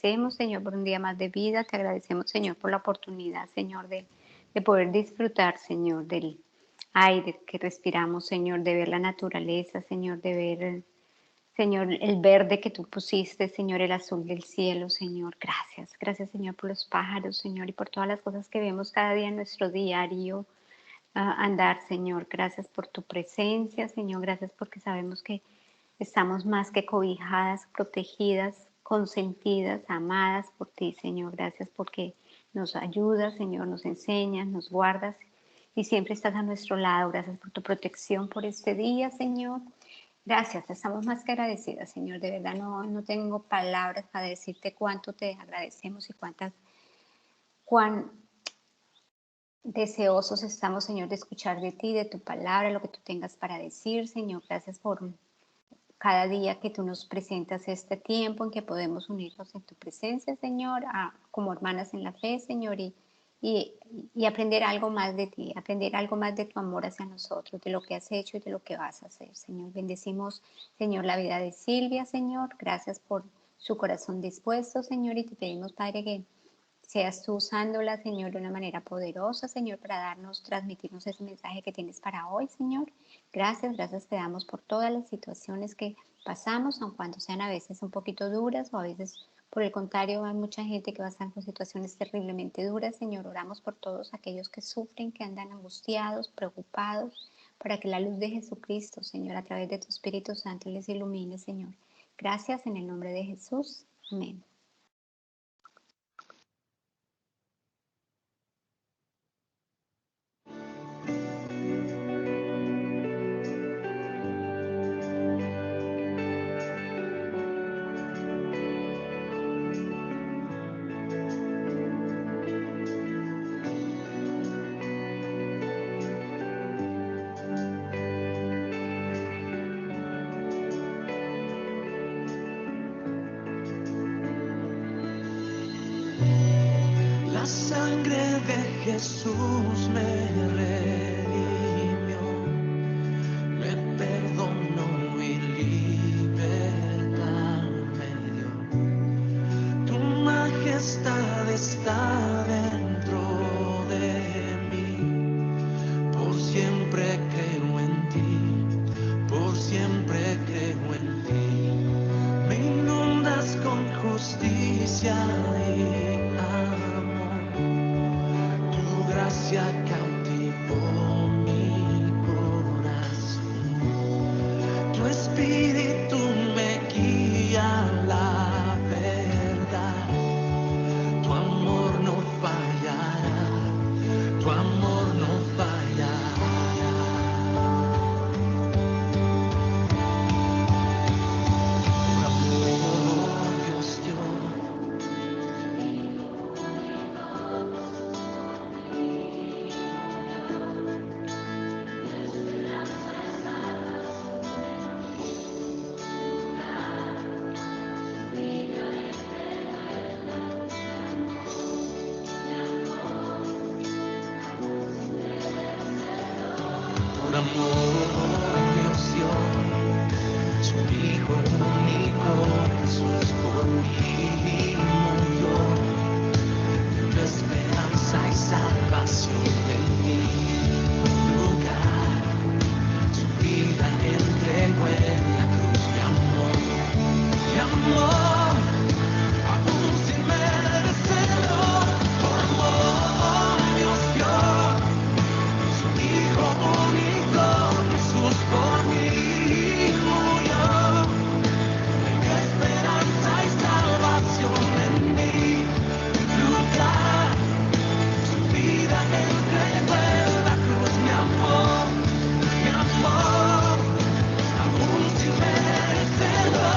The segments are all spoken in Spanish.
agradecemos, Señor, por un día más de vida. Te agradecemos, Señor, por la oportunidad, Señor, de poder disfrutar, Señor, del aire que respiramos, Señor, de ver la naturaleza, Señor, de ver, Señor, el verde que tú pusiste, Señor, el azul del cielo, Señor. Gracias. Gracias, Señor, por los pájaros, Señor, y por todas las cosas que vemos cada día en nuestro diario andar, Señor. Gracias por tu presencia, Señor. Gracias porque sabemos que estamos más que cobijadas, protegidas, consentidas, amadas por ti, Señor. Gracias porque nos ayudas, Señor, nos enseñas, nos guardas y siempre estás a nuestro lado. Gracias por tu protección por este día, Señor. Gracias, estamos más que agradecidas, Señor. De verdad no tengo palabras para decirte cuánto te agradecemos y cuán deseosos estamos, Señor, de escuchar de ti, de tu palabra, lo que tú tengas para decir, Señor. Gracias por cada día que tú nos presentas este tiempo en que podemos unirnos en tu presencia, Señor, como hermanas en la fe, Señor, y, y aprender algo más de ti, aprender algo más de tu amor hacia nosotros, de lo que has hecho y de lo que vas a hacer, Señor. Bendecimos, Señor, la vida de Silvia, Señor. Gracias por su corazón dispuesto, Señor, y te pedimos, Padre, que seas tú usándola, Señor, de una manera poderosa, Señor, para transmitirnos ese mensaje que tienes para hoy, Señor. Gracias te damos por todas las situaciones que pasamos, aun cuando sean a veces un poquito duras o a veces, por el contrario, hay mucha gente que va a estar con situaciones terriblemente duras, Señor. Oramos por todos aquellos que sufren, que andan angustiados, preocupados, para que la luz de Jesucristo, Señor, a través de tu Espíritu Santo les ilumine, Señor. Gracias en el nombre de Jesús. Amén. La sangre de Jesús me redimió, me perdonó y libertad me dio. Tu majestad está dentro de mí, por siempre creo en ti, por siempre creo en ti. Me inundas con justicia y gracia cautivó mi corazón. Tu espíritu me guía a la verdad. Tu amor no fallará. Tu amor no fallará. Tu amor Dios dio. Por amor Dios dio su Hijo único, Jesús por mí murió. Tu esperanza y salvación en mi lugar. Su vida entregó en la cruz, mi amor, mi amor, aún sin merecerlo. Por amor Dios dio su Hijo único, Jesús por mí murió. Tengo esperanza y salvación en mi lugar. Su vida entregó en la cruz, mi amor, aún sin merecerlo.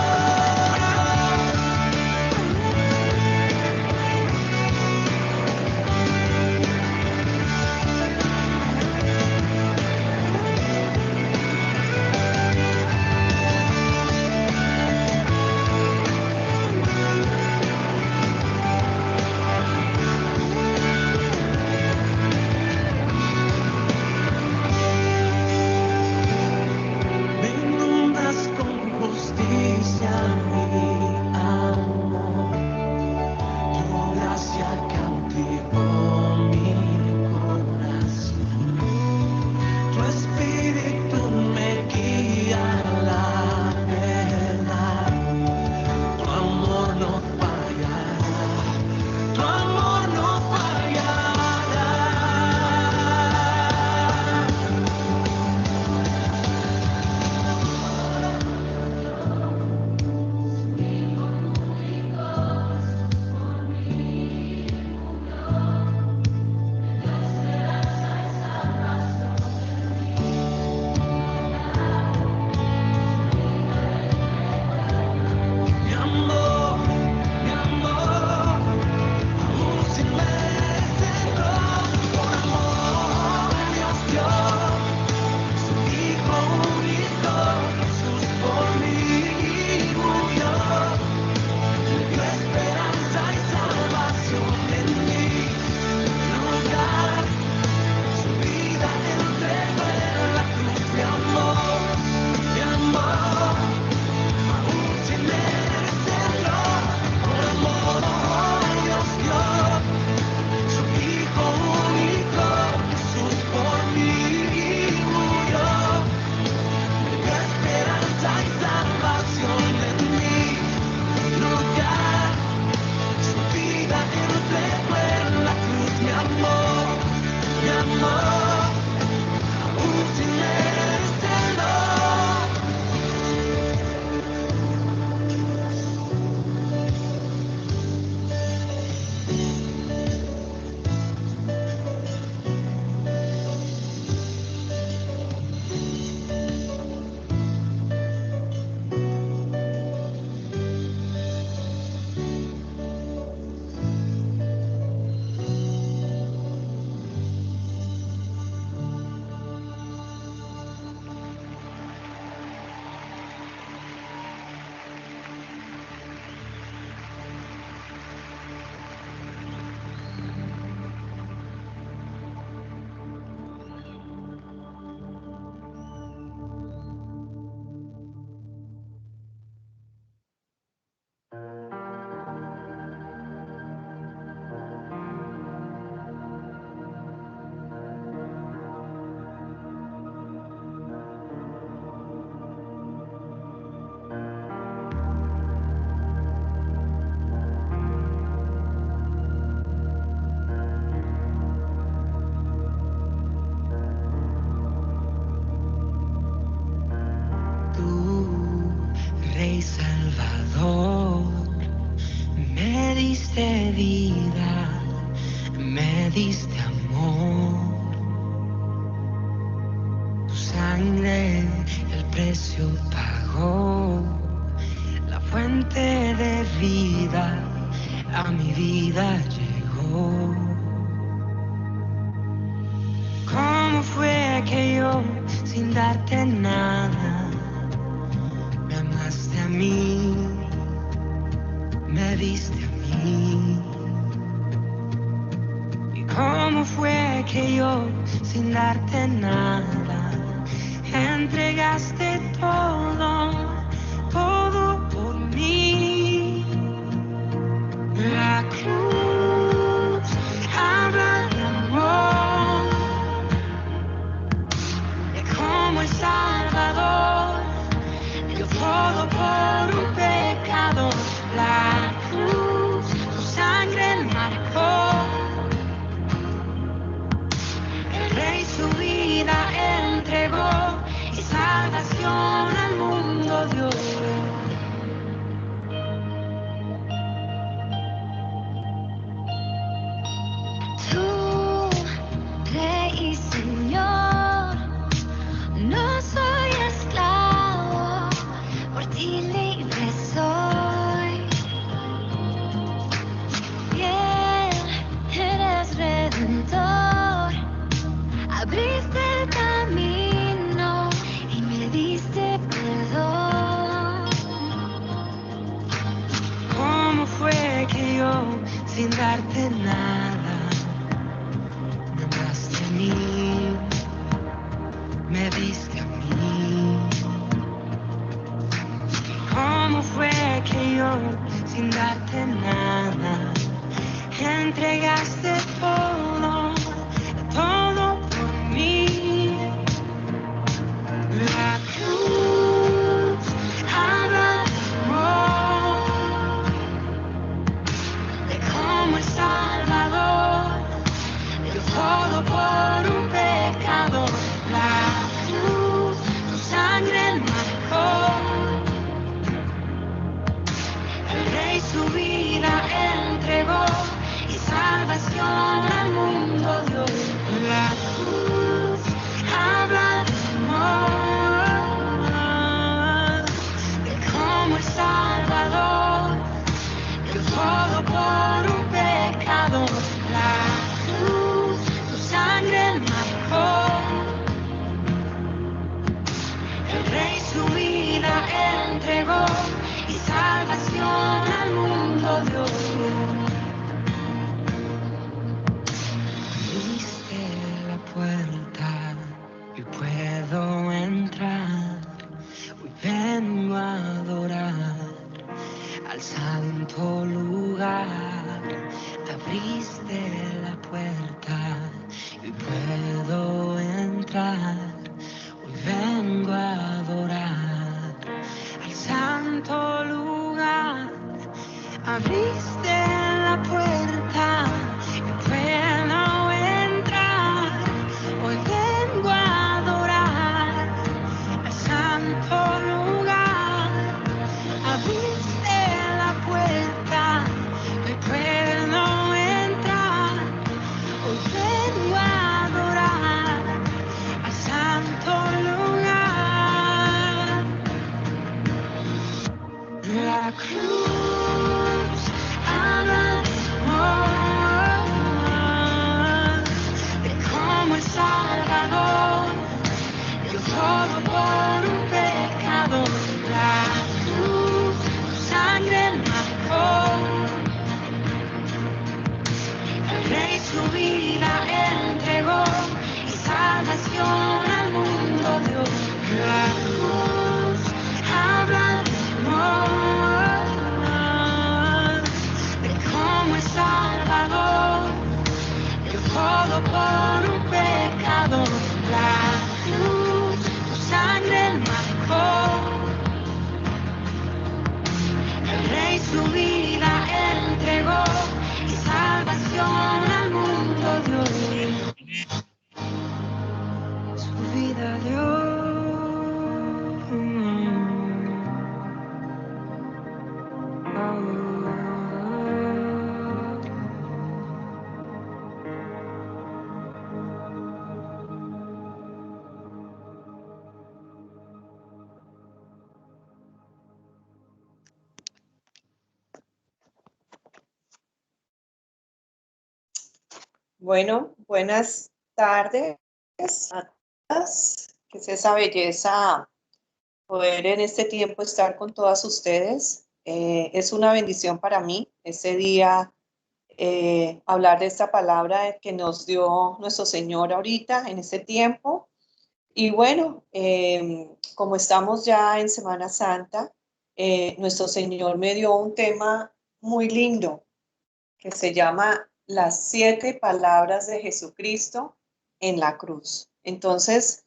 de vida, me diste amor. Tu sangre el precio pagó, la fuente de vida a mi vida llegó. ¿Cómo fue que yo, sin darte nada, me amaste a mí, me diste a mí? ¿Y cómo fue que yo, sin darte nada, entregaste todo, todo por mí? La cruz habla de amor, de cómo el Salvador dio todo por un pecado. La cruz, tu sangre marcó, el Rey su vida entregó y salvación al mundo dio. Tú, Rey y Señor, no soy esclavo, por ti libre soy. Fiel, eres redentor, abriste el camino y me diste perdón. ¿Cómo fue que yo, sin darte nada, me amaste a mí, me diste a mí? ¿Cómo fue que yo, sin darte nada, entregaste todo, todo por mí? La cruz habla de amor, de cómo el Salvador dio todo por un pecado. La cruz, tu sangre marcó, el Rey su vida entregó y salvación al mundo dio. La cruz habla de amor, de cómo el Salvador dio todo por un pecado. La cruz, tu sangre marcó, el Rey su vida entregó y salvación al mundo dio. Abriste la puerta y puedo entrar. Hoy vengo a adorar al santo lugar. Abriste la puerta y puedo entrar. Hoy vengo a adorar al santo lugar. Abriste la puerta y puedo entrar. Hoy vengo a adorar al santo lugar. Abriste la puerta y puedo entrar. Hoy vengo a adorar al santo lugar. La cruz habla de amor, de cómo el Salvador dio todo por un pecado. La cruz, tu sangre marcó, el Rey su vida entregó y salvación al mundo dio. La cruz habla de amor, de cómo el Salvador dio todo por un pecado. La cruz, tu sangre marcó, el Rey su vida entregó y salvación al mundo dio. Su vida dio. Bueno, buenas tardes a todas. Que es esa belleza poder en este tiempo estar con todas ustedes. Es una bendición para mí ese día hablar de esta palabra que nos dio nuestro Señor ahorita en este tiempo. Y bueno, como estamos ya en Semana Santa, nuestro Señor me dio un tema muy lindo que se llama Las 7 palabras de Jesucristo en la cruz. Entonces,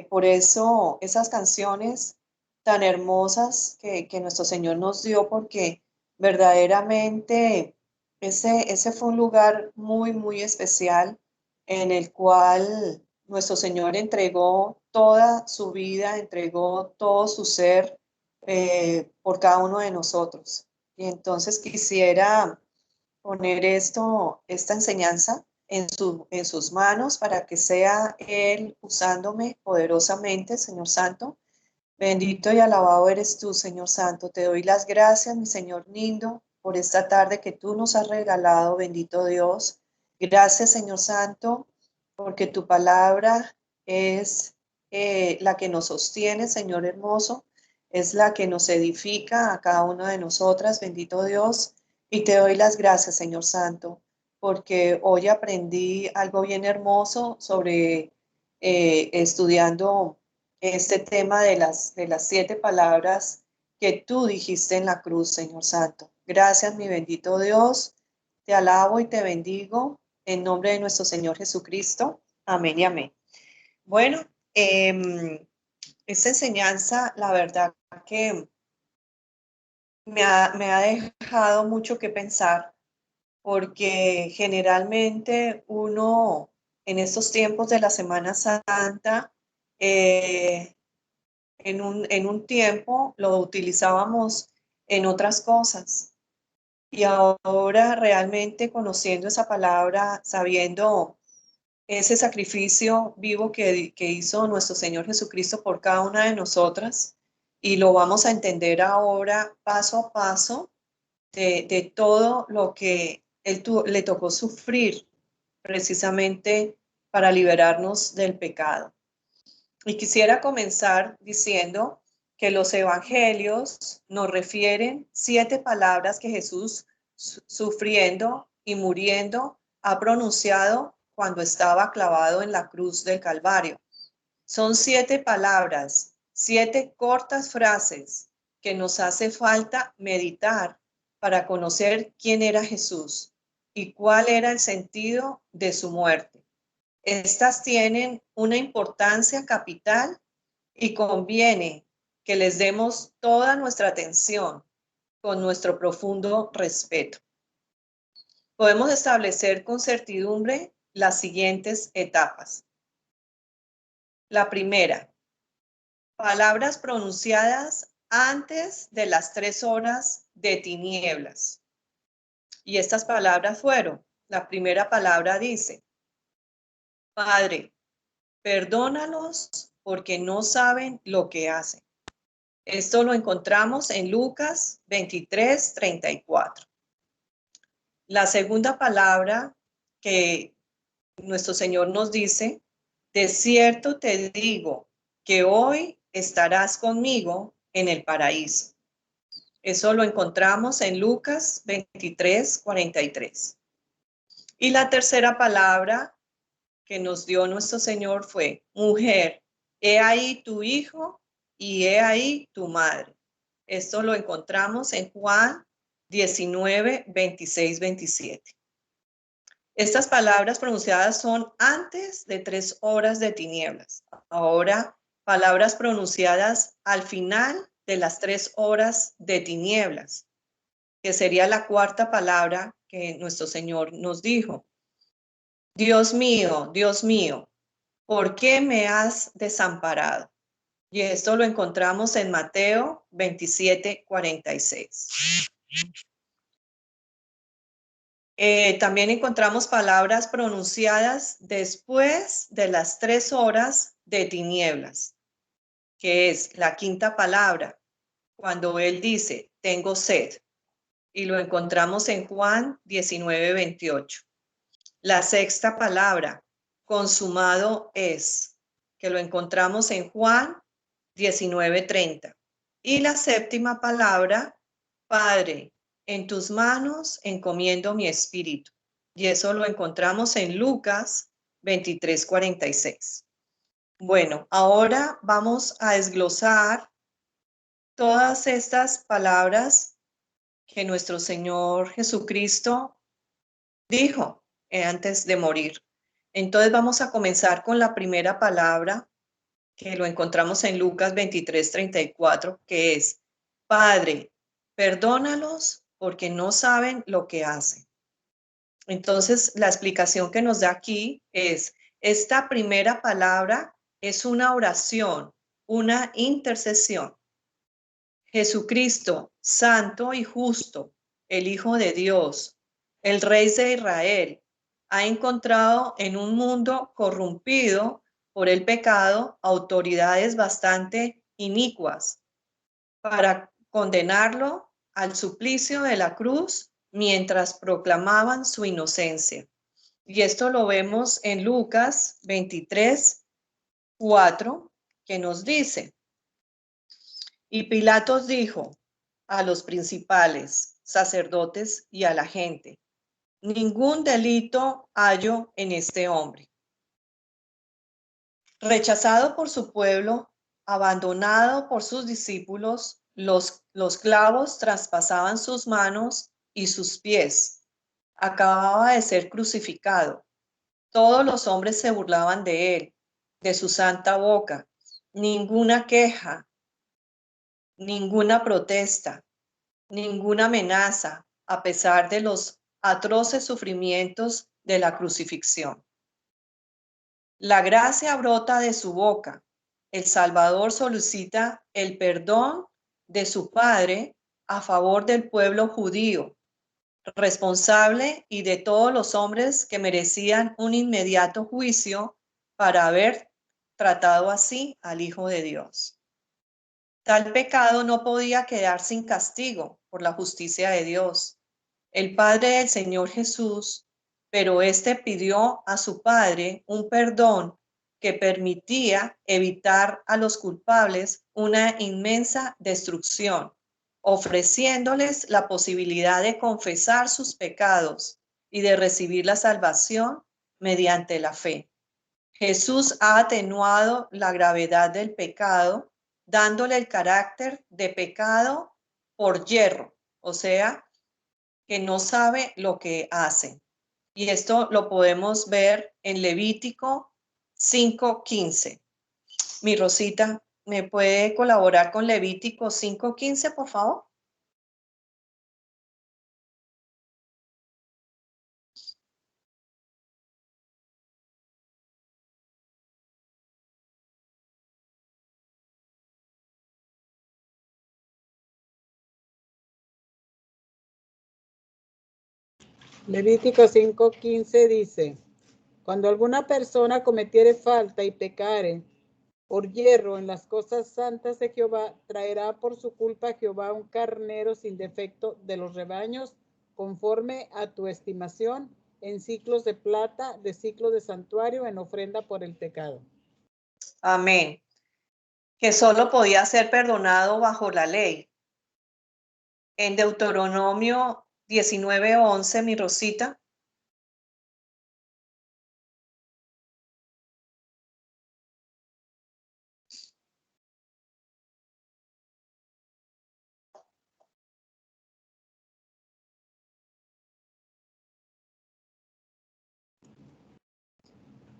por eso esas canciones tan hermosas que nuestro Señor nos dio, porque verdaderamente ese fue un lugar muy, muy especial en el cual nuestro Señor entregó toda su vida, entregó todo su ser por cada uno de nosotros. Y entonces quisiera poner esta enseñanza en sus manos para que sea Él usándome poderosamente, Señor Santo. Bendito y alabado eres tú, Señor Santo. Te doy las gracias, mi Señor lindo, por esta tarde que tú nos has regalado, bendito Dios. Gracias, Señor Santo, porque tu palabra es la que nos sostiene, Señor hermoso, es la que nos edifica a cada una de nosotras, bendito Dios. Y te doy las gracias, Señor Santo, porque hoy aprendí algo bien hermoso sobre estudiando este tema de las 7 palabras que tú dijiste en la cruz, Señor Santo. Gracias, mi bendito Dios. Te alabo y te bendigo en nombre de nuestro Señor Jesucristo. Amén y amén. Bueno, esta enseñanza, la verdad que me ha dejado mucho que pensar, porque generalmente uno en estos tiempos de la Semana Santa, en un tiempo lo utilizábamos en otras cosas. Y ahora realmente conociendo esa palabra, sabiendo ese sacrificio vivo que hizo nuestro Señor Jesucristo por cada una de nosotras, y lo vamos a entender ahora paso a paso de todo lo que le tocó sufrir precisamente para liberarnos del pecado. Y quisiera comenzar diciendo que los evangelios nos refieren 7 palabras que Jesús, sufriendo y muriendo, ha pronunciado cuando estaba clavado en la cruz del Calvario. Son 7 palabras, 7 cortas frases que nos hace falta meditar para conocer quién era Jesús y cuál era el sentido de su muerte. Estas tienen una importancia capital y conviene que les demos toda nuestra atención con nuestro profundo respeto. Podemos establecer con certidumbre las siguientes etapas. La primera, palabras pronunciadas antes de las 3 horas de tinieblas. Y estas palabras fueron, la primera palabra dice, Padre, perdónalos porque no saben lo que hacen. Esto lo encontramos en Lucas 23:34. La segunda palabra que nuestro Señor nos dice, de cierto te digo que hoy estarás conmigo en el paraíso. Eso lo encontramos en Lucas 23:43. Y la tercera palabra que nos dio nuestro Señor fue, mujer, he ahí tu hijo y he ahí tu madre. Esto lo encontramos en Juan 19:26-27. Estas palabras pronunciadas son antes de 3 horas de tinieblas. Ahora, palabras pronunciadas al final de las 3 horas de tinieblas, que sería la cuarta palabra que nuestro Señor nos dijo. Dios mío, ¿por qué me has desamparado? Y esto lo encontramos en Mateo 27:46. También encontramos palabras pronunciadas después de las 3 horas de tinieblas, que es la quinta palabra, cuando él dice, tengo sed. Y lo encontramos en Juan 19:28. La sexta palabra, consumado es, que lo encontramos en Juan 19:30. Y la séptima palabra, Padre, en tus manos encomiendo mi espíritu. Y eso lo encontramos en Lucas 23:46. Bueno, ahora vamos a desglosar todas estas palabras que nuestro Señor Jesucristo dijo antes de morir. Entonces vamos a comenzar con la primera palabra que lo encontramos en Lucas 23:34, que es, Padre, perdónalos porque no saben lo que hacen. Entonces, la explicación que nos da aquí es, esta primera palabra es una oración, una intercesión. Jesucristo, santo y justo, el Hijo de Dios, el Rey de Israel, ha encontrado en un mundo corrompido por el pecado autoridades bastante inicuas para condenarlo al suplicio de la cruz mientras proclamaban su inocencia. Y esto lo vemos en Lucas 23:4, que nos dice, y Pilatos dijo a los principales sacerdotes y a la gente, ningún delito hallo en este hombre. Rechazado por su pueblo, abandonado por sus discípulos, los clavos traspasaban sus manos y sus pies. Acababa de ser crucificado. Todos los hombres se burlaban de él, de su santa boca. Ninguna queja, ninguna protesta, ninguna amenaza, a pesar de los atroces sufrimientos de la crucifixión. La gracia brota de su boca. El Salvador solicita el perdón de su Padre a favor del pueblo judío, responsable y de todos los hombres que merecían un inmediato juicio para haber tratado así al Hijo de Dios. Tal pecado no podía quedar sin castigo por la justicia de Dios. El Padre del Señor Jesús, pero éste pidió a su Padre un perdón que permitía evitar a los culpables una inmensa destrucción, ofreciéndoles la posibilidad de confesar sus pecados y de recibir la salvación mediante la fe. Jesús ha atenuado la gravedad del pecado, dándole el carácter de pecado por yerro, o sea, que no sabe lo que hace. Y esto lo podemos ver en Levítico 5:15. Mi Rosita, ¿me puede colaborar con Levítico 5:15, por favor? Levítico 5:15 dice, cuando alguna persona cometiere falta y pecare por yerro en las cosas santas de Jehová, traerá por su culpa a Jehová un carnero sin defecto de los rebaños, conforme a tu estimación, en ciclos de plata, de ciclo de santuario, en ofrenda por el pecado. Amén. Que solo podía ser perdonado bajo la ley. En Deuteronomio 19:11, mi Rosita.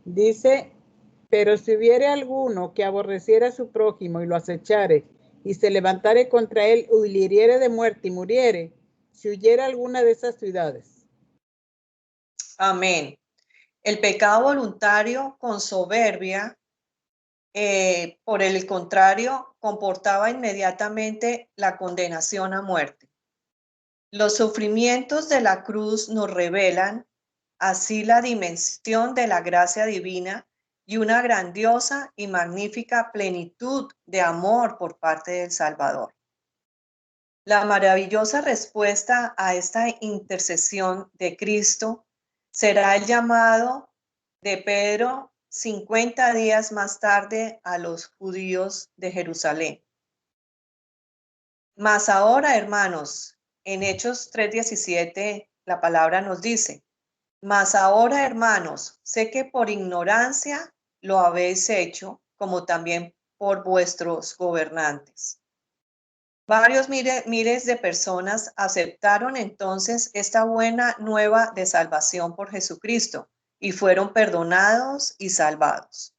Dice, pero si hubiere alguno que aborreciera a su prójimo y lo acechare, y se levantare contra él, y le hiriere de muerte y muriere, si huyera alguna de esas ciudades. Amén. El pecado voluntario con soberbia, por el contrario, comportaba inmediatamente la condenación a muerte. Los sufrimientos de la cruz nos revelan así la dimensión de la gracia divina y una grandiosa y magnífica plenitud de amor por parte del Salvador. La maravillosa respuesta a esta intercesión de Cristo Será el llamado de Pedro 50 días más tarde a los judíos de Jerusalén. Mas ahora, hermanos, en Hechos 3:17 la palabra nos dice: mas ahora, hermanos, sé que por ignorancia lo habéis hecho, como también por vuestros gobernantes. Varios miles de personas aceptaron entonces esta buena nueva de salvación por Jesucristo y fueron perdonados y salvados.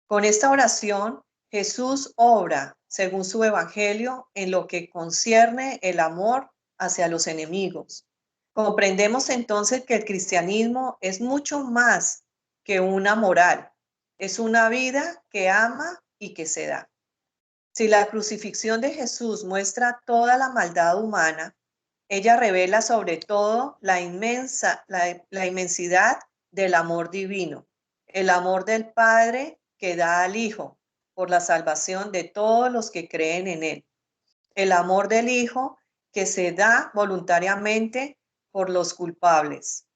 Con esta oración, Jesús obra según su evangelio en lo que concierne el amor hacia los enemigos. Comprendemos entonces que el cristianismo es mucho más que una moral, es una vida que ama y que se da. Si la crucifixión de Jesús muestra toda la maldad humana, ella revela sobre todo la inmensidad del amor divino, el amor del Padre que da al Hijo por la salvación de todos los que creen en Él, el amor del Hijo que se da voluntariamente por los culpables.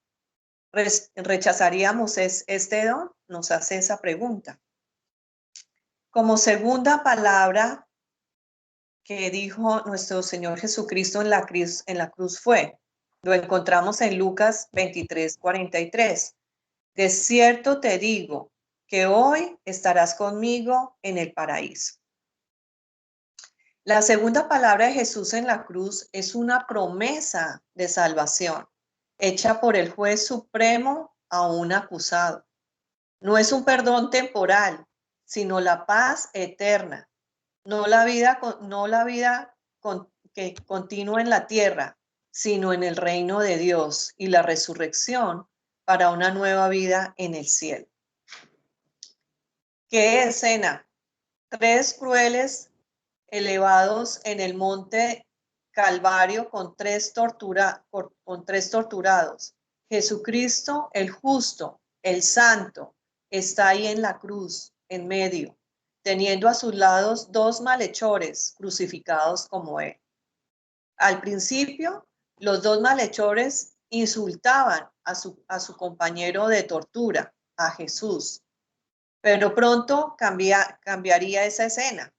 ¿Rechazaríamos este don? Nos hace esa pregunta. Como segunda palabra que dijo nuestro Señor Jesucristo en la cruz fue, lo encontramos en Lucas 23:43. De cierto te digo que hoy estarás conmigo en el paraíso. La segunda palabra de Jesús en la cruz es una promesa de salvación hecha por el juez supremo a un acusado. No es un perdón temporal, sino la paz eterna. No la vida que continúa en la tierra, sino en el reino de Dios y la resurrección para una nueva vida en el cielo. ¿Qué escena? 3 crueles elevados en el monte Calvario con tres torturados. Jesucristo, el justo, el santo, está ahí en la cruz, en medio, teniendo a sus lados 2 malhechores crucificados como él. Al principio, los 2 malhechores insultaban a su compañero de tortura, a Jesús, pero pronto cambiaría esa escena.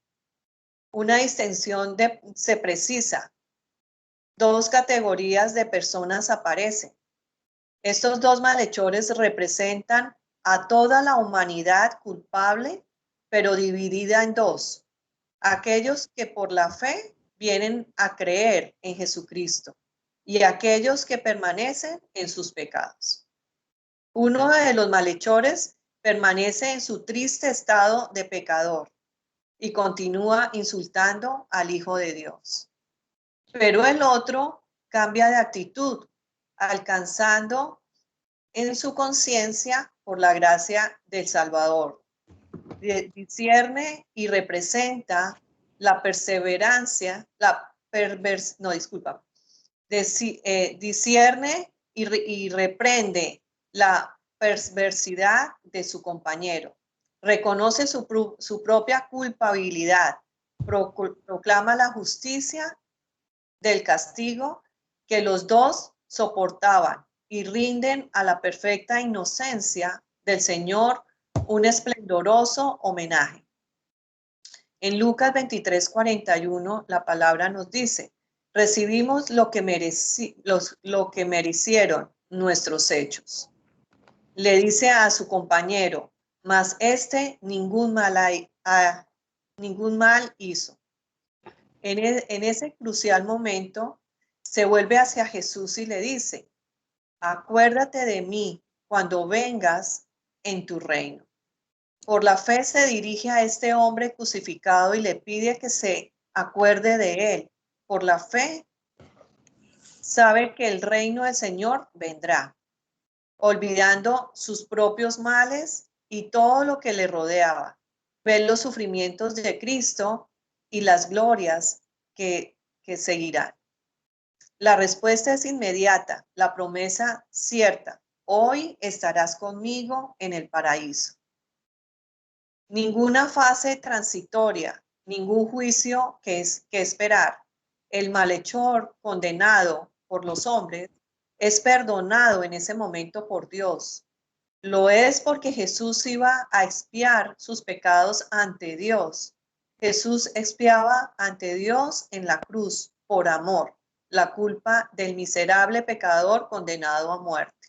Una distinción se precisa. 2 categorías de personas aparecen. Estos 2 malhechores representan a toda la humanidad culpable, pero dividida en 2. Aquellos que por la fe vienen a creer en Jesucristo y aquellos que permanecen en sus pecados. Uno de los malhechores permanece en su triste estado de pecador y continúa insultando al Hijo de Dios. Pero el otro cambia de actitud, alcanzando en su conciencia por la gracia del Salvador. Discierne y representa la perseverancia, discierne y reprende la perversidad de su compañero. Reconoce su propia culpabilidad, proclama la justicia del castigo que los 2 soportaban y rinden a la perfecta inocencia del Señor un esplendoroso homenaje. En Lucas 23:41 la palabra nos dice: recibimos lo que merecieron nuestros hechos. Le dice a su compañero: mas ningún mal hizo. En ese crucial momento se vuelve hacia Jesús y le dice: acuérdate de mí cuando vengas en tu reino. Por la fe se dirige a este hombre crucificado y le pide que se acuerde de él. Por la fe sabe que el reino del Señor vendrá, olvidando sus propios males y todo lo que le rodeaba. Ve los sufrimientos de Cristo y las glorias que seguirán. La respuesta es inmediata, la promesa cierta: hoy estarás conmigo en el paraíso. Ninguna fase transitoria, ningún juicio que esperar. El malhechor condenado por los hombres es perdonado en ese momento por Dios. Lo es porque Jesús iba a expiar sus pecados ante Dios. Jesús expiaba ante Dios en la cruz por amor la culpa del miserable pecador condenado a muerte.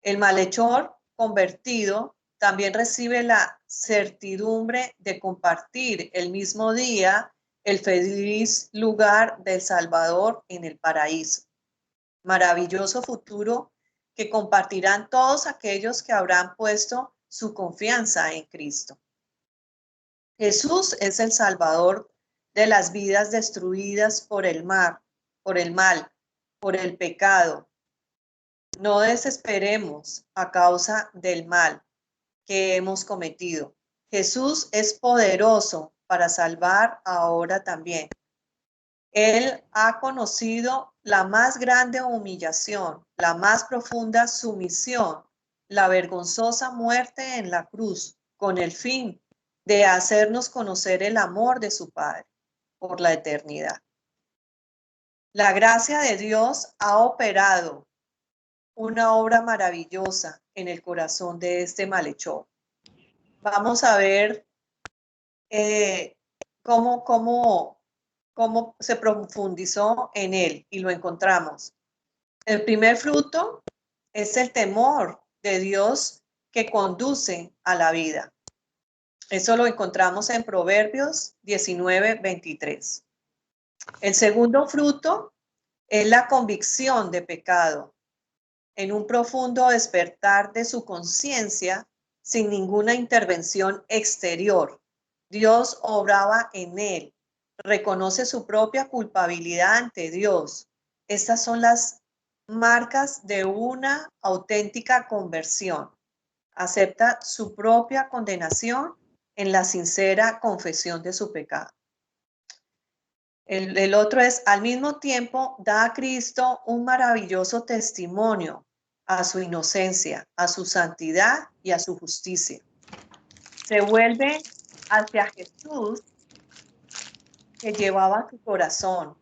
El malhechor convertido también recibe la certidumbre de compartir el mismo día el feliz lugar del Salvador en el paraíso. Maravilloso futuro que compartirán todos aquellos que habrán puesto su confianza en Cristo. Jesús es el Salvador de las vidas destruidas por el mal, por el pecado. No desesperemos a causa del mal que hemos cometido. Jesús es poderoso para salvar ahora también. Él ha conocido la más grande humillación, la más profunda sumisión, la vergonzosa muerte en la cruz, con el fin de hacernos conocer el amor de su Padre por la eternidad. La gracia de Dios ha operado una obra maravillosa en el corazón de este malhechor. Vamos a ver cómo se profundizó en él y lo encontramos. El primer fruto es el temor de Dios que conduce a la vida. Eso lo encontramos en Proverbios 19:23. El segundo fruto es la convicción de pecado, en un profundo despertar de su conciencia sin ninguna intervención exterior. Dios obraba en él, reconoce su propia culpabilidad ante Dios. Estas son las marcas de una auténtica conversión. Acepta su propia condenación en la sincera confesión de su pecado. El otro es, al mismo tiempo, da a Cristo un maravilloso testimonio a su inocencia, a su santidad y a su justicia. Se vuelve hacia Jesús que llevaba su corazón,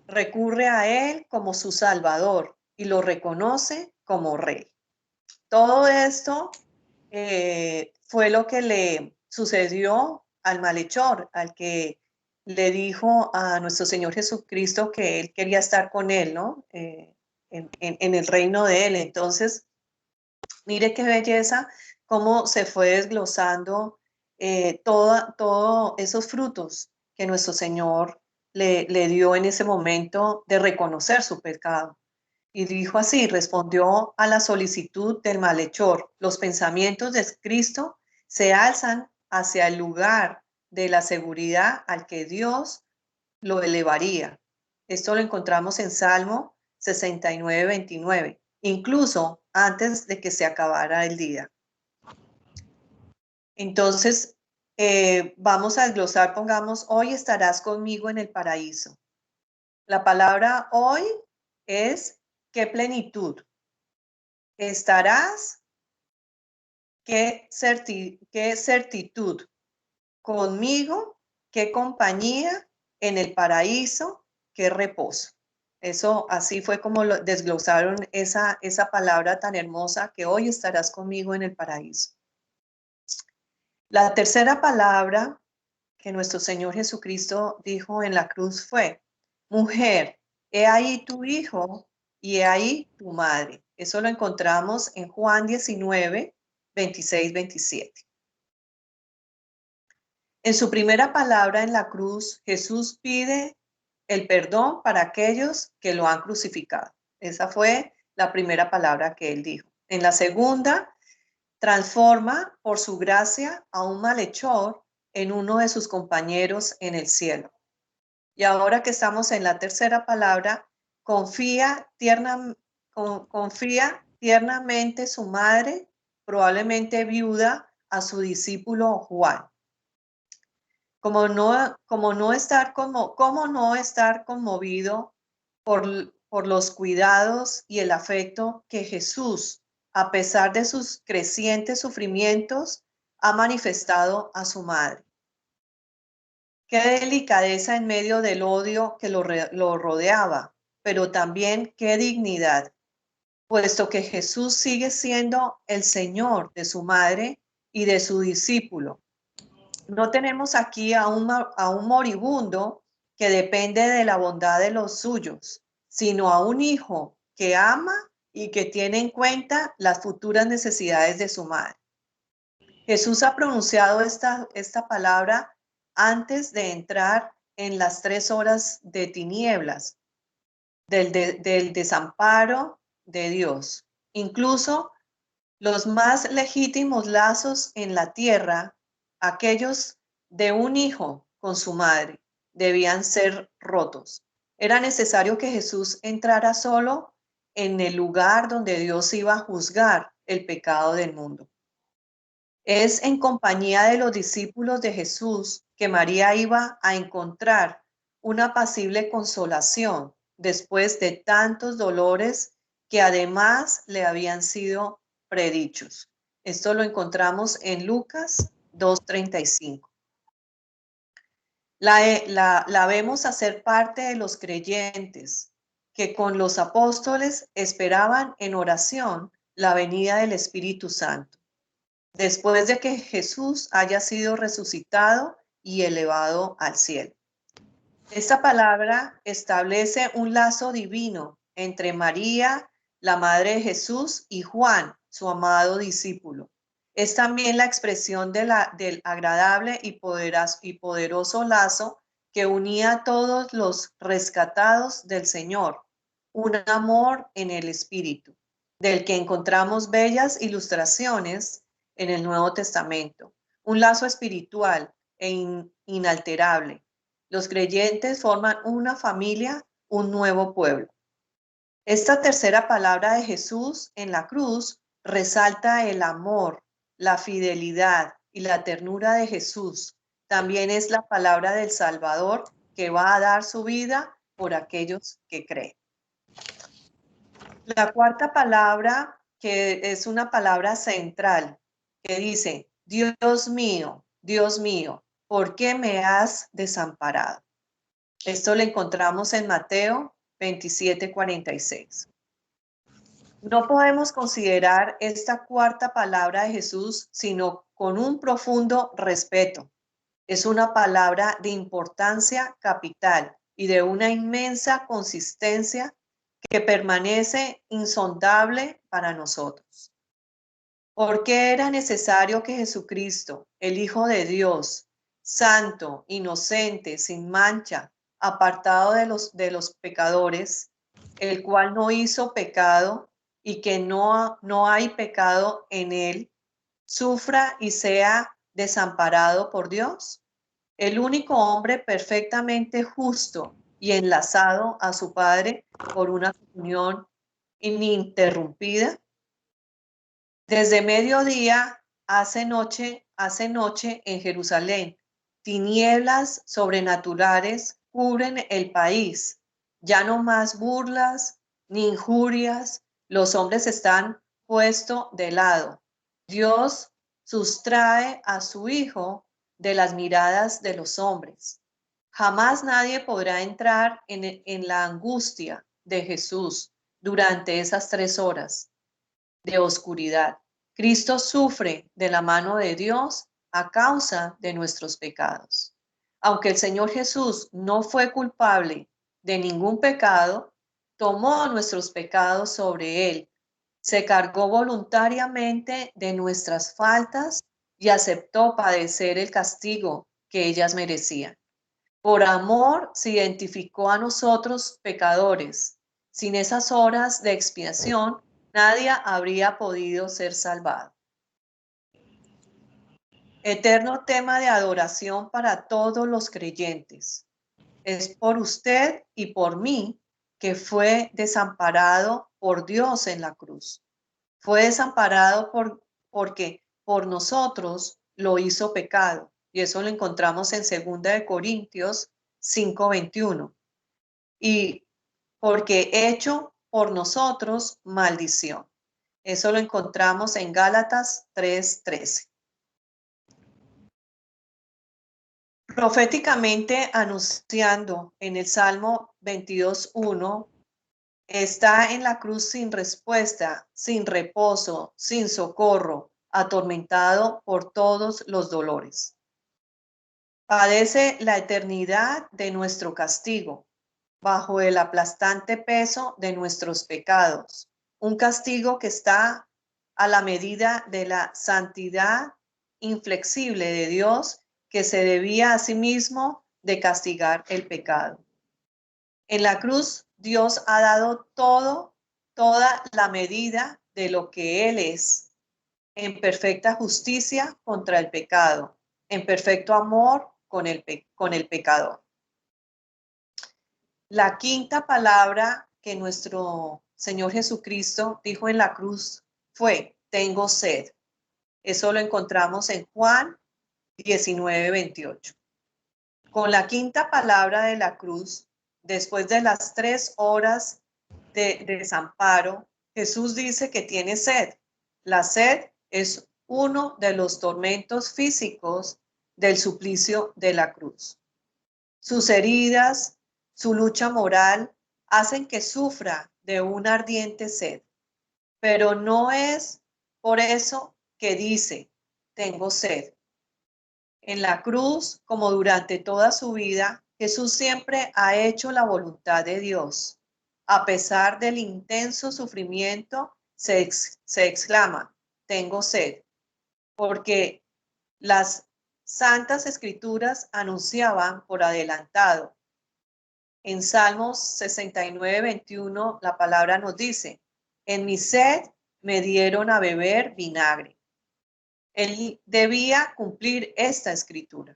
recurre a él como su Salvador y lo reconoce como Rey. Todo esto fue lo que le sucedió al malhechor, al que le dijo a nuestro Señor Jesucristo que él quería estar con él, ¿no? En el reino de él. Entonces, mire qué belleza, cómo se fue desglosando todos esos frutos que nuestro Señor le dio en ese momento de reconocer su pecado. Y dijo así, respondió a la solicitud del malhechor. Los pensamientos de Cristo se alzan hacia el lugar de la seguridad al que Dios lo elevaría. Esto lo encontramos en Salmo 69:29, incluso antes de que se acabara el día. Entonces, vamos a desglosar, pongamos, hoy estarás conmigo en el paraíso. La palabra hoy es qué plenitud. Estarás, qué certitud. Conmigo, qué compañía, en el paraíso, qué reposo. Eso así fue como lo desglosaron esa palabra tan hermosa, que hoy estarás conmigo en el paraíso. La tercera palabra que nuestro Señor Jesucristo dijo en la cruz fue, mujer, he ahí tu hijo y he ahí tu madre. Eso lo encontramos en Juan 19:26-27. En su primera palabra en la cruz, Jesús pide el perdón para aquellos que lo han crucificado. Esa fue la primera palabra que él dijo. En la segunda, transforma por su gracia a un malhechor en uno de sus compañeros en el cielo. Y ahora que estamos en la tercera palabra, confía tiernamente su madre, probablemente viuda, a su discípulo Juan. ¿Cómo no estar conmovido por los cuidados y el afecto que Jesús, a pesar de sus crecientes sufrimientos, ha manifestado a su madre? Qué delicadeza en medio del odio que lo rodeaba. pero también qué dignidad, puesto que Jesús sigue siendo el Señor de su madre y de su discípulo. No tenemos aquí a un moribundo que depende de la bondad de los suyos, sino a un hijo que ama y que tiene en cuenta las futuras necesidades de su madre. Jesús ha pronunciado esta palabra antes de entrar en las 3 horas de tinieblas, del desamparo de Dios. Incluso los más legítimos lazos en la tierra, aquellos de un hijo con su madre, debían ser rotos. Era necesario que Jesús entrara solo en el lugar donde Dios iba a juzgar el pecado del mundo. Es en compañía de los discípulos de Jesús que María iba a encontrar una apacible consolación después de tantos dolores que además le habían sido predichos. Esto lo encontramos en Lucas 2:35. La vemos hacer parte de los creyentes que con los apóstoles esperaban en oración la venida del Espíritu Santo, después de que Jesús haya sido resucitado y elevado al cielo. Esta palabra establece un lazo divino entre María, la madre de Jesús, y Juan, su amado discípulo. Es también la expresión del agradable y poderoso lazo que unía a todos los rescatados del Señor, un amor en el Espíritu, del que encontramos bellas ilustraciones en el Nuevo Testamento, un lazo espiritual e inalterable. Los creyentes forman una familia, un nuevo pueblo. Esta tercera palabra de Jesús en la cruz resalta el amor, la fidelidad y la ternura de Jesús. También es la palabra del Salvador que va a dar su vida por aquellos que creen. La cuarta palabra, que es una palabra central, que dice, Dios mío, ¿por qué me has desamparado? Esto lo encontramos en Mateo 27:46. No podemos considerar esta cuarta palabra de Jesús sino con un profundo respeto. Es una palabra de importancia capital y de una inmensa consistencia que permanece insondable para nosotros. ¿Por qué era necesario que Jesucristo, el Hijo de Dios, santo, inocente, sin mancha, apartado de los pecadores, el cual no hizo pecado y que no hay pecado en él, sufra y sea desamparado por Dios? El único hombre perfectamente justo y enlazado a su Padre por una comunión ininterrumpida. Desde mediodía hace noche en Jerusalén. Tinieblas sobrenaturales cubren el país. Ya no más burlas ni injurias. Los hombres están puestos de lado. Dios sustrae a su Hijo de las miradas de los hombres. Jamás nadie podrá entrar en la angustia de Jesús durante esas 3 horas de oscuridad. Cristo sufre de la mano de Dios a causa de nuestros pecados. Aunque el Señor Jesús no fue culpable de ningún pecado, tomó nuestros pecados sobre él, se cargó voluntariamente de nuestras faltas y aceptó padecer el castigo que ellas merecían. Por amor se identificó a nosotros pecadores. Sin esas horas de expiación, nadie habría podido ser salvado. Eterno tema de adoración para todos los creyentes. Es por usted y por mí que fue desamparado por Dios en la cruz. Fue desamparado porque por nosotros lo hizo pecado. Y eso lo encontramos en 2 Corintios 5:21. Y porque hecho por nosotros maldición. Eso lo encontramos en Gálatas 3:13. Proféticamente anunciando en el Salmo 22:1 Está en la cruz sin respuesta, sin reposo, sin socorro, atormentado por todos los dolores. Padece la eternidad de nuestro castigo, bajo el aplastante peso de nuestros pecados, un castigo que está a la medida de la santidad inflexible de Dios, que se debía a sí mismo de castigar el pecado. En la cruz, Dios ha dado toda la medida de lo que Él es, en perfecta justicia contra el pecado, en perfecto amor con el pecador. La quinta palabra que nuestro Señor Jesucristo dijo en la cruz fue: tengo sed. Eso lo encontramos en Juan 19:28. Con la quinta palabra de la cruz, después de las 3 horas de desamparo, Jesús dice que tiene sed. La sed es uno de los tormentos físicos del suplicio de la cruz. Sus heridas, su lucha moral, hacen que sufra de una ardiente sed. Pero no es por eso que dice, tengo sed. En la cruz, como durante toda su vida, Jesús siempre ha hecho la voluntad de Dios. A pesar del intenso sufrimiento, se exclama, tengo sed, porque las santas escrituras anunciaban por adelantado. En Salmos 69:21 la palabra nos dice, en mi sed me dieron a beber vinagre. Él debía cumplir esta escritura,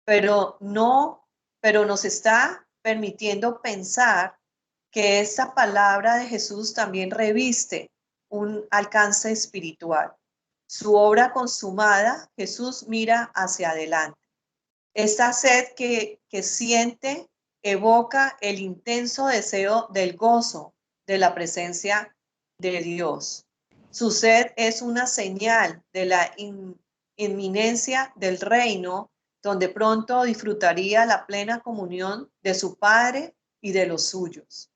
pero nos está permitiendo pensar que esta palabra de Jesús también reviste un alcance espiritual. Su obra consumada, Jesús mira hacia adelante. Esta sed que siente evoca el intenso deseo del gozo de la presencia de Dios. Su sed es una señal de la inminencia del reino, donde pronto disfrutaría la plena comunión de su Padre y de los suyos.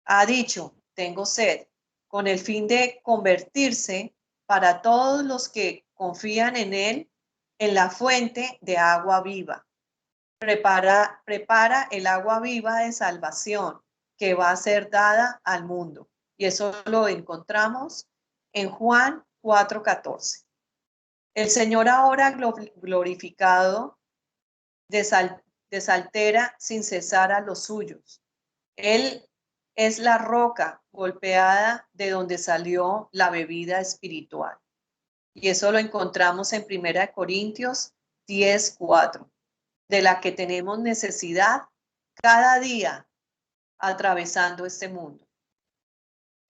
Ha dicho, tengo sed, con el fin de convertirse para todos los que confían en él en la fuente de agua viva. Prepara el agua viva de salvación que va a ser dada al mundo. Y eso lo encontramos en Juan 4:14. El Señor ahora glorificado desaltera sin cesar a los suyos. Él es la roca golpeada de donde salió la bebida espiritual. Y eso lo encontramos en 1 Corintios 10:4, de la que tenemos necesidad cada día atravesando este mundo.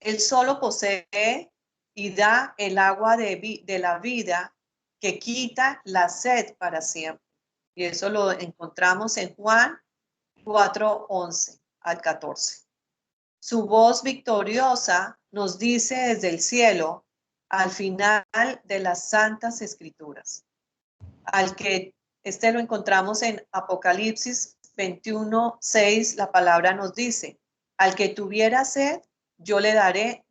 Él solo posee y da el agua de la vida que quita la sed para siempre. Y eso lo encontramos en Juan 4:11 al 14. Su voz victoriosa nos dice desde el cielo, al final de las santas escrituras. Al que lo encontramos en Apocalipsis 21:6, la palabra nos dice, al que tuviera sed, yo le daré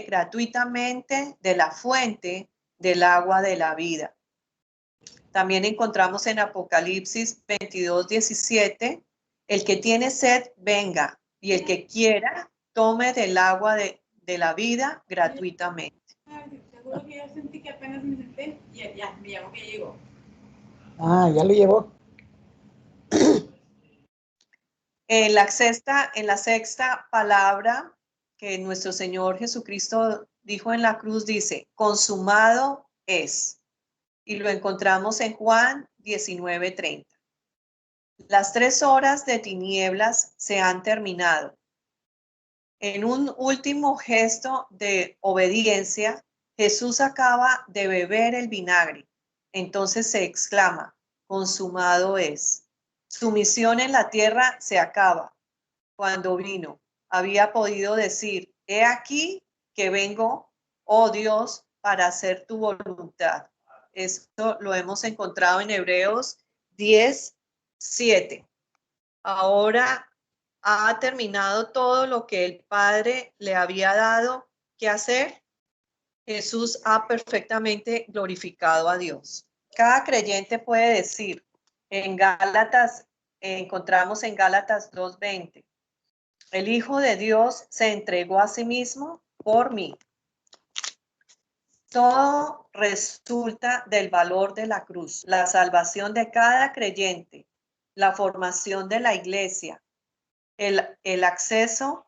gratuitamente de la fuente del agua de la vida. También encontramos en Apocalipsis 22:17, el que tiene sed, venga, y el que quiera, tome del agua de la vida gratuitamente. Seguro que yo sentí que apenas me senté y ya, me llamó que llegó. Ah, ya lo llevó. En la sexta palabra que nuestro Señor Jesucristo dijo en la cruz, dice, consumado es. Y lo encontramos en Juan 19:30. Las 3 horas de tinieblas se han terminado. En un último gesto de obediencia, Jesús acaba de beber el vinagre. Entonces se exclama, consumado es. Su misión en la tierra se acaba. Cuando vino, había podido decir, he aquí que vengo, oh Dios, para hacer tu voluntad. Esto lo hemos encontrado en Hebreos 10:7. Ahora ha terminado todo lo que el Padre le había dado que hacer, Jesús ha perfectamente glorificado a Dios. Cada creyente puede decir, en Gálatas, encontramos en Gálatas 2:20, el Hijo de Dios se entregó a sí mismo por mí. Todo resulta del valor de la cruz, la salvación de cada creyente, la formación de la iglesia, el acceso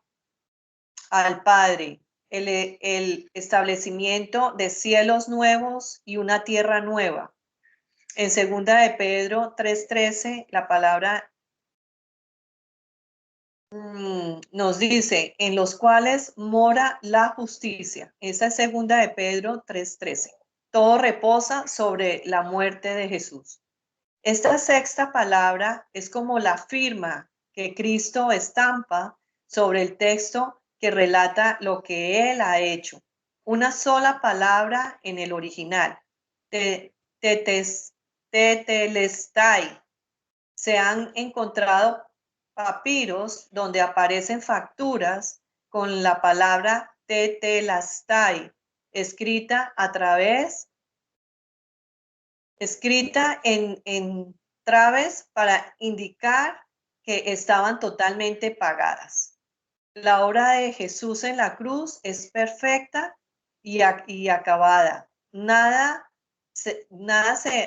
al Padre, el establecimiento de cielos nuevos y una tierra nueva. En 2 de Pedro 3:13, la palabra nos dice, en los cuales mora la justicia. Esa es 2 de Pedro 3:13. Todo reposa sobre la muerte de Jesús. Esta sexta palabra es como la firma que Cristo estampa sobre el texto que relata lo que Él ha hecho. Una sola palabra en el original, tetelestai. Se han encontrado papiros donde aparecen facturas con la palabra tetelestai, escrita en traves para indicar que estaban totalmente pagadas. La obra de Jesús en la cruz es perfecta y acabada. Nada se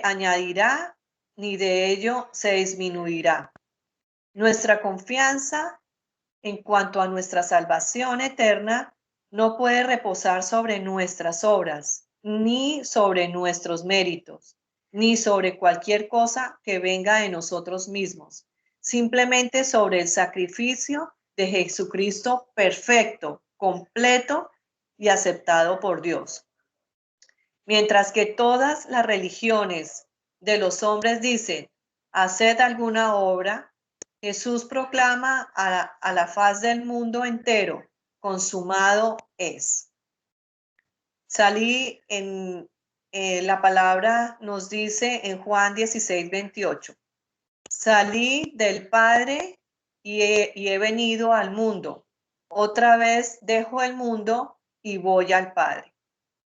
añadirá ni de ello se disminuirá. Nuestra confianza en cuanto a nuestra salvación eterna no puede reposar sobre nuestras obras, ni sobre nuestros méritos, ni sobre cualquier cosa que venga de nosotros mismos, simplemente sobre el sacrificio de Jesucristo perfecto, completo y aceptado por Dios. Mientras que todas las religiones de los hombres dicen, haced alguna obra, Jesús proclama a la faz del mundo entero, consumado es. Salí en la palabra nos dice en Juan 16:28. Salí del Padre y he venido al mundo. Otra vez dejo el mundo y voy al Padre.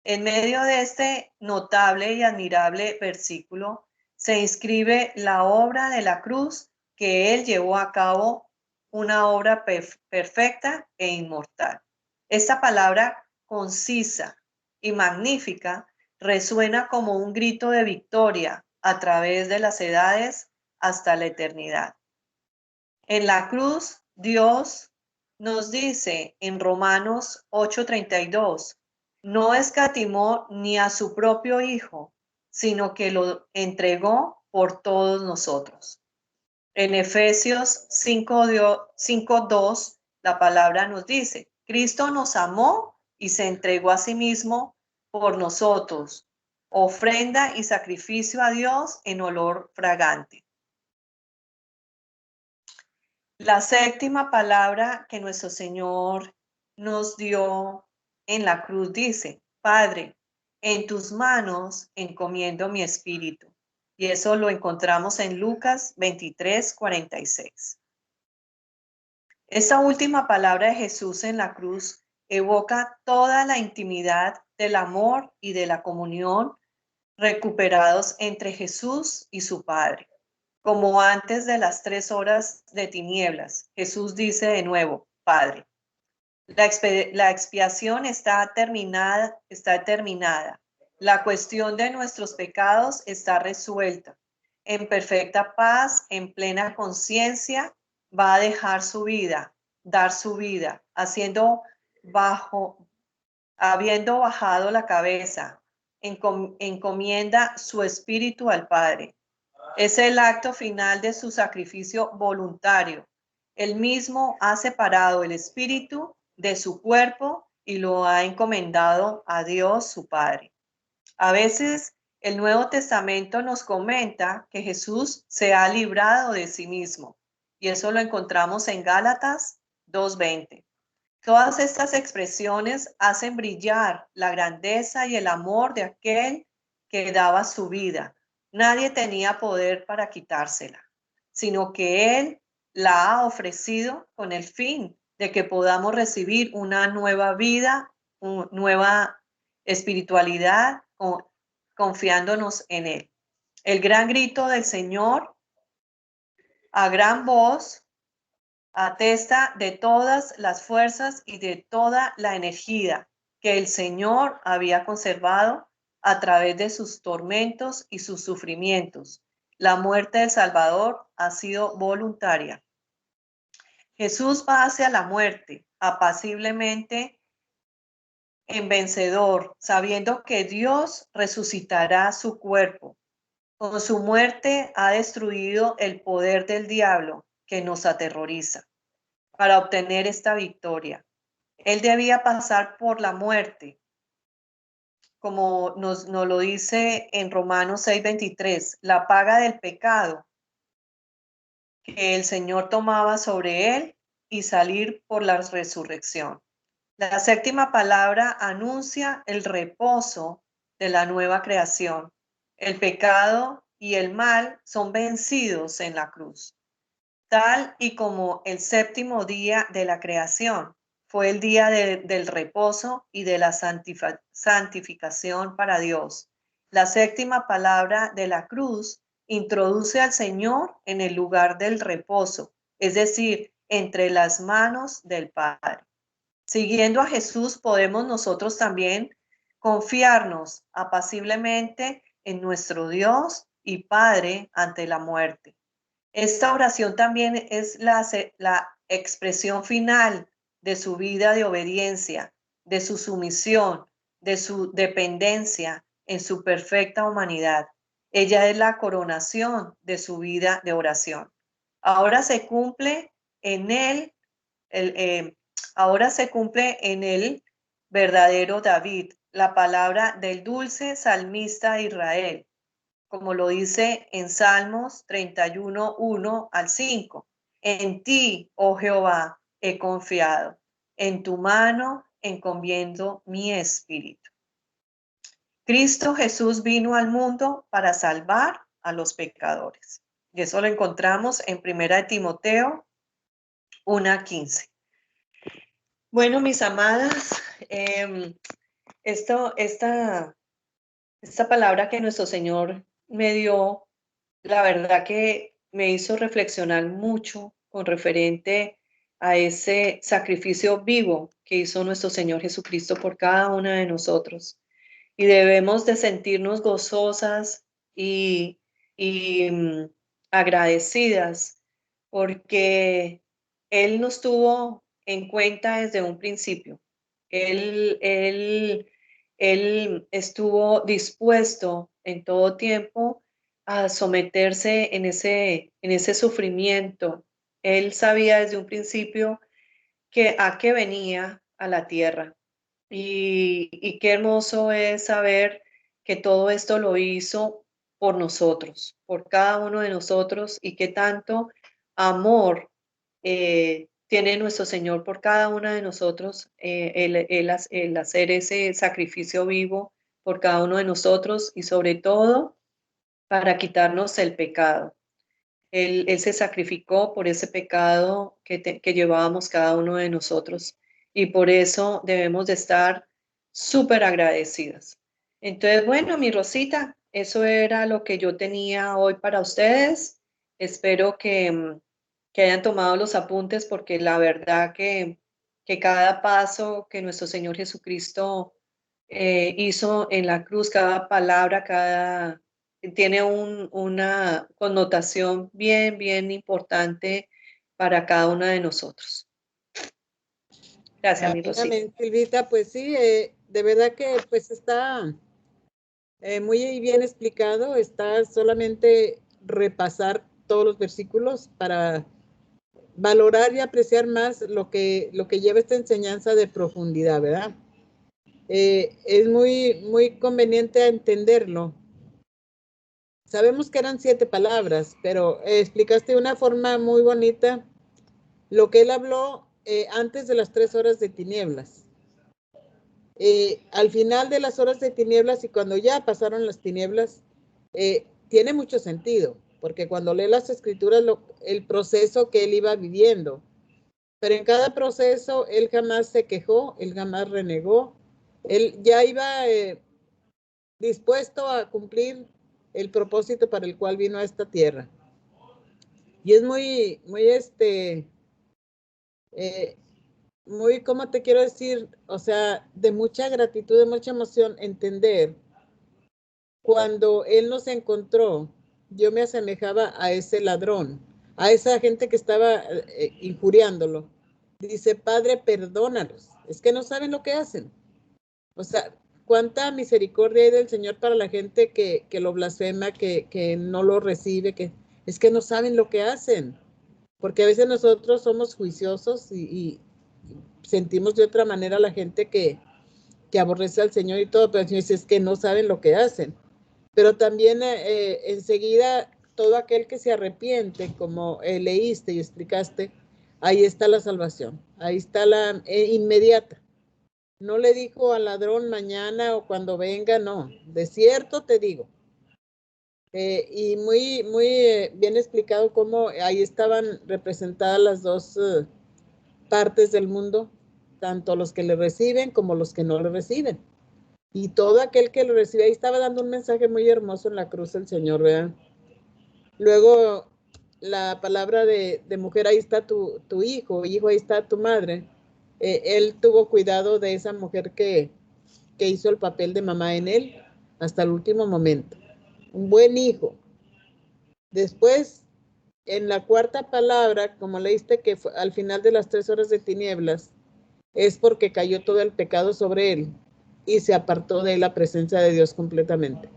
En medio de este notable y admirable versículo se inscribe la obra de la cruz que Él llevó a cabo, una obra perfecta e inmortal. Esta palabra concisa y magnífica resuena como un grito de victoria a través de las edades hasta la eternidad. En la cruz, Dios nos dice en Romanos 8:32, no escatimó ni a su propio Hijo, sino que lo entregó por todos nosotros. En Efesios 5:2, la palabra nos dice, Cristo nos amó y se entregó a sí mismo por nosotros, ofrenda y sacrificio a Dios en olor fragante. La séptima palabra que nuestro Señor nos dio en la cruz dice, Padre, en tus manos encomiendo mi espíritu. Y eso lo encontramos en Lucas 23:46. Esta última palabra de Jesús en la cruz evoca toda la intimidad del amor y de la comunión recuperados entre Jesús y su Padre. Como antes de las 3 horas de tinieblas, Jesús dice de nuevo, Padre, la expiación está terminada. La cuestión de nuestros pecados está resuelta. En perfecta paz, en plena conciencia, va a dejar su vida, dar su vida, habiendo bajado la cabeza, encomienda su espíritu al Padre. Es el acto final de su sacrificio voluntario. Él mismo ha separado el espíritu de su cuerpo y lo ha encomendado a Dios su Padre. A veces el Nuevo Testamento nos comenta que Jesús se ha librado de sí mismo y eso lo encontramos en Gálatas 2:20. Todas estas expresiones hacen brillar la grandeza y el amor de aquel que daba su vida. Nadie tenía poder para quitársela, sino que Él la ha ofrecido con el fin de que podamos recibir una nueva vida, una nueva espiritualidad, confiándonos en Él. El gran grito del Señor a gran voz atesta de todas las fuerzas y de toda la energía que el Señor había conservado a través de sus tormentos y sus sufrimientos. La muerte del Salvador ha sido voluntaria. Jesús va hacia la muerte apaciblemente en vencedor, sabiendo que Dios resucitará su cuerpo. Con su muerte ha destruido el poder del diablo que nos aterroriza. Para obtener esta victoria, Él debía pasar por la muerte, como nos lo dice en Romanos 6:23, la paga del pecado que el Señor tomaba sobre Él y salir por la resurrección. La séptima palabra anuncia el reposo de la nueva creación. El pecado y el mal son vencidos en la cruz. Tal y como el séptimo día de la creación fue el día del reposo y de la santificación para Dios. La séptima palabra de la cruz introduce al Señor en el lugar del reposo, es decir, entre las manos del Padre. Siguiendo a Jesús podemos nosotros también confiarnos apaciblemente en nuestro Dios y Padre ante la muerte. Esta oración también es la expresión final de su vida de obediencia, de su sumisión, de su dependencia en su perfecta humanidad. Ella es la coronación de su vida de oración. Ahora se cumple en él, ahora se cumple en el verdadero David, la palabra del dulce salmista de Israel, como lo dice en Salmos 31, 1 al 5. En ti, oh Jehová, he confiado. En tu mano encomiendo mi espíritu. Cristo Jesús vino al mundo para salvar a los pecadores. Y eso lo encontramos en 1 Timoteo 1:15. Bueno, mis amadas, esta palabra que nuestro Señor me dio, la verdad que me hizo reflexionar mucho con referente a ese sacrificio vivo que hizo nuestro Señor Jesucristo por cada una de nosotros. Y debemos de sentirnos gozosas y agradecidas porque Él nos tuvo en cuenta desde un principio. Él estuvo dispuesto en todo tiempo a someterse en ese sufrimiento. Él sabía desde un principio a qué venía a la tierra. Y qué hermoso es saber que todo esto lo hizo por nosotros, por cada uno de nosotros, y qué tanto amor tiene nuestro Señor por cada una de nosotros, el hacer ese sacrificio vivo por cada uno de nosotros y sobre todo para quitarnos el pecado. Él se sacrificó por ese pecado que llevábamos cada uno de nosotros y por eso debemos de estar súper agradecidas. Entonces, bueno, mi Rosita, eso era lo que yo tenía hoy para ustedes. Espero que hayan tomado los apuntes porque la verdad que cada paso que nuestro Señor Jesucristo hizo en la cruz, cada palabra, tiene una connotación bien, bien importante para cada una de nosotros. Gracias, mi Rosita. Amén, Silvita, pues sí, de verdad que pues está muy bien explicado, está solamente repasar todos los versículos para valorar y apreciar más lo que lleva esta enseñanza de profundidad, ¿verdad? Es muy conveniente entenderlo. Sabemos que eran 7 palabras, pero explicaste de una forma muy bonita lo que él habló antes de las 3 horas de tinieblas. Al final de las horas de tinieblas y cuando ya pasaron las tinieblas, tiene mucho sentido, porque cuando lee las escrituras, el proceso que él iba viviendo. Pero en cada proceso, él jamás se quejó, él jamás renegó, él ya iba dispuesto a cumplir el propósito para el cual vino a esta tierra. Y es muy, muy, ¿cómo te quiero decir? O sea, de mucha gratitud, de mucha emoción, entender cuando él nos encontró, yo me asemejaba a ese ladrón, a esa gente que estaba injuriándolo. Dice, Padre, perdónalos. Es que no saben lo que hacen. O sea, cuánta misericordia hay del Señor para la gente que lo blasfema, que no lo recibe, es que no saben lo que hacen. Porque a veces nosotros somos juiciosos y sentimos de otra manera a la gente que aborrece al Señor y todo, pero el Señor dice, es que no saben lo que hacen. Pero también enseguida todo aquel que se arrepiente, como leíste y explicaste, ahí está la salvación, ahí está la inmediata. No le dijo al ladrón mañana o cuando venga, no, de cierto te digo. Y muy, muy bien explicado cómo ahí estaban representadas las dos partes del mundo, tanto los que le reciben como los que no le reciben. Y todo aquel que lo recibe, ahí estaba dando un mensaje muy hermoso en la cruz del Señor, ¿verdad? Luego, la palabra de mujer, ahí está tu hijo, ahí está tu madre. Él tuvo cuidado de esa mujer que hizo el papel de mamá en él hasta el último momento. Un buen hijo. Después, en la cuarta palabra, como leíste que fue al final de las 3 horas de tinieblas, es porque cayó todo el pecado sobre él y se apartó de la presencia de Dios completamente.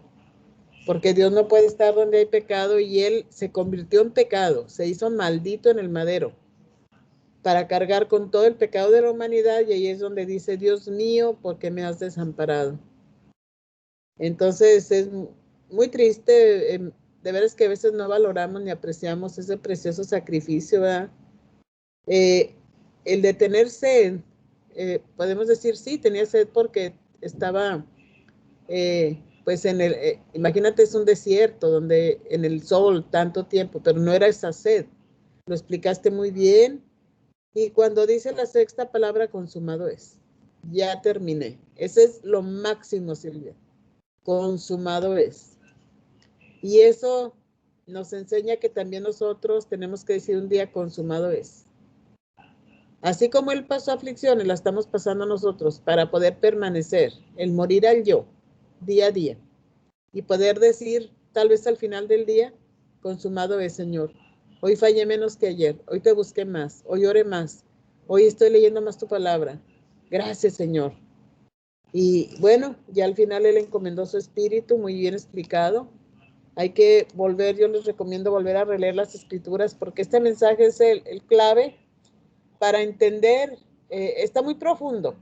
Porque Dios no puede estar donde hay pecado y él se convirtió en pecado, se hizo maldito en el madero para cargar con todo el pecado de la humanidad y ahí es donde dice, Dios mío, ¿por qué me has desamparado? Entonces es muy triste, de veras que a veces no valoramos ni apreciamos ese precioso sacrificio, ¿verdad? El de tener sed, podemos decir, sí, tenía sed porque estaba, pues imagínate, es un desierto donde en el sol tanto tiempo, pero no era esa sed. Lo explicaste muy bien. Y cuando dice la sexta palabra, consumado es. Ya terminé. Ese es lo máximo, Silvia. Consumado es. Y eso nos enseña que también nosotros tenemos que decir un día, consumado es. Así como él pasó aflicciones, la estamos pasando nosotros para poder permanecer, el morir al yo, día a día. Y poder decir, tal vez al final del día, consumado es, Señor. Hoy fallé menos que ayer, hoy te busqué más, hoy oré más, hoy estoy leyendo más tu palabra. Gracias, Señor. Y bueno, ya al final él encomendó su espíritu, muy bien explicado. Hay que volver, yo les recomiendo volver a releer las escrituras porque este mensaje es el clave para entender, está muy profundo.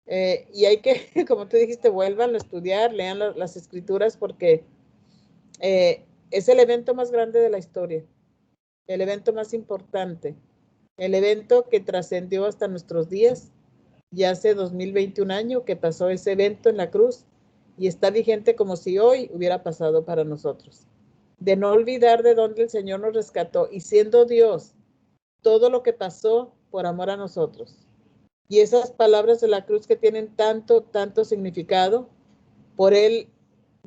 Y hay que, como tú dijiste, vuelvan a estudiar, lean las escrituras porque es el evento más grande de la historia, el evento más importante, el evento que trascendió hasta nuestros días. Ya hace 2021 años que pasó ese evento en la cruz y está vigente como si hoy hubiera pasado para nosotros. De no olvidar de dónde el Señor nos rescató y siendo Dios, todo lo que pasó por amor a nosotros. Y esas palabras de la cruz que tienen tanto, tanto significado, por Él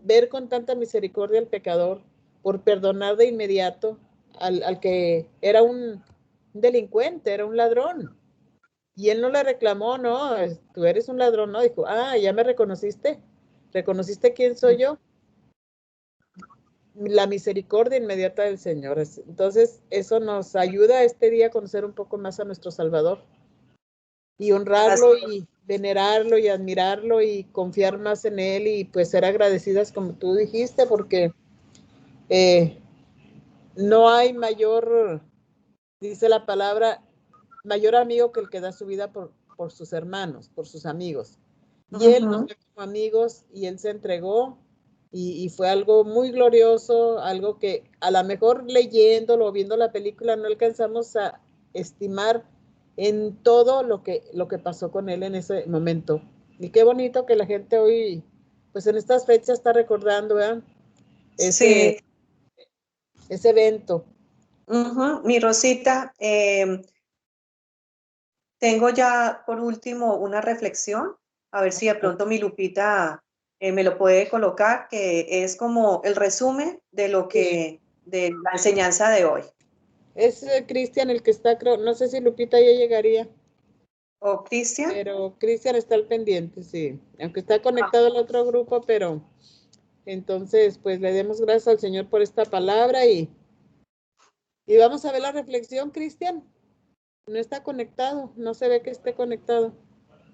ver con tanta misericordia al pecador, por perdonar de inmediato al que era un delincuente, era un ladrón. Y él no le reclamó, no, tú eres un ladrón, no, dijo, ya me reconociste, ¿reconociste quién soy yo? La misericordia inmediata del Señor. Entonces, eso nos ayuda este día a conocer un poco más a nuestro Salvador y honrarlo y venerarlo y admirarlo y confiar más en Él y pues ser agradecidas como tú dijiste, porque no hay mayor, dice la palabra, mayor amigo que el que da su vida por sus hermanos, por sus amigos. Y él nos ve como amigos y él se entregó y fue algo muy glorioso, algo que a lo mejor leyéndolo o viendo la película no alcanzamos a estimar en todo lo que pasó con él en ese momento. Y qué bonito que la gente hoy, pues en estas fechas está recordando, ¿verdad? Sí. ese evento. Mi Rosita, tengo ya por último una reflexión, a ver si de pronto mi Lupita me lo puede colocar, que es como el resumen de lo que, de la enseñanza de hoy. Es Cristian el que está, creo, no sé si Lupita ya llegaría, ¿O Cristian? pero Cristian está al pendiente, sí. Aunque está conectado al otro grupo, pero entonces, pues le demos gracias al Señor por esta palabra y vamos a ver la reflexión, Cristian. No está conectado, no se ve que esté conectado.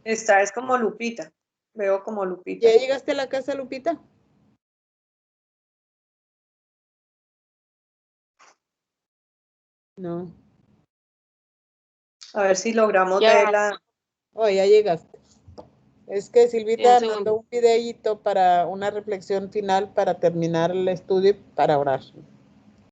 Esta es como Lupita, veo como Lupita. ¿Ya llegaste a la casa, Lupita? No. A ver si logramos Ya. verla. Oh, ya llegaste. Es que Silvita Un segundo. mandó un videíto para una reflexión final para terminar el estudio y para orar.